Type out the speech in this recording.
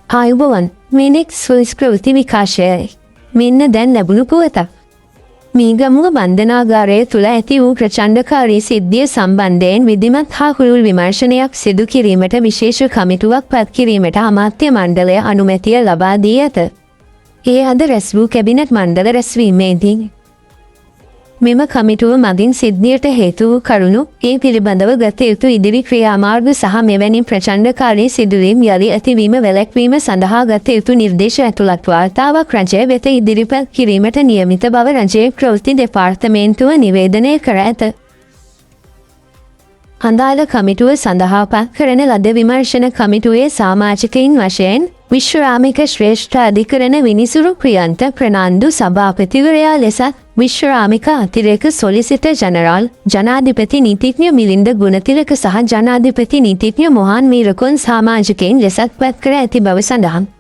ආයුබෝවන් මේනෙක් සංස්කෘති විකාශයයි. මෙන්න දැන් ලැබුණු පුවතක්. මීගමුව බන්ධනාගාරය තුළ ඇති වූ ප්‍රචණ්ඩකාරී සිද්ධිය සම්බන්ධයෙන් විධිමත් හා හුරුල් විමර්ශනයක් සිදු කිරීමට විශේෂ කමිටුවක් පත් කිරීමට අමාත්‍ය මණ්ඩලය අනුමැතිය ලබා දී ඇත. ඒ අද රැස් වූ කැබිනට් මණ්ඩල රැස්වීමේදී මෙම කමිටුව මගින් සිද්ධියට හේතු වූ කරුණු ඒ පිළිබඳව ගත යුතු ඉදිරි ක්‍රියාමාර්ග සහ මෙවැනි ප්‍රචණ්ඩකාරී සිදුවීම් යළි ඇතිවීම වැළැක්වීම සඳහා ගත යුතු නිර්දේශ ඇතුළත් වාර්තාවක් රජය වෙත ඉදිරිපත් කිරීමට නියමිත බව රජයේ ප්‍රවෘත්ති දෙපාර්තමේන්තුව නිවේදනය කර ඇත. අදාළ කමිටුව සඳහා පත් කරන ලද විමර්ශන කමිටුවේ සමාජිකයින් වශයෙන් විශ්‍රාමික ශ්‍රේෂ්ඨ අධිකරණ විනිසුරු ප්‍රියන්ත ප්‍රනාන්දු සභාපතිවරයා ලෙසත් විශ්‍රාමික අතිරේක සොලිසිටර් ජනරාල් ජනාධිපති නීතිඥ මිලින්ද ගුණතිලක සහ ජනාධිපති නීතිඥ මොහන් මීරකොන් සමාජිකයින් ලෙසත් පත් කර ඇති බව සඳහන්.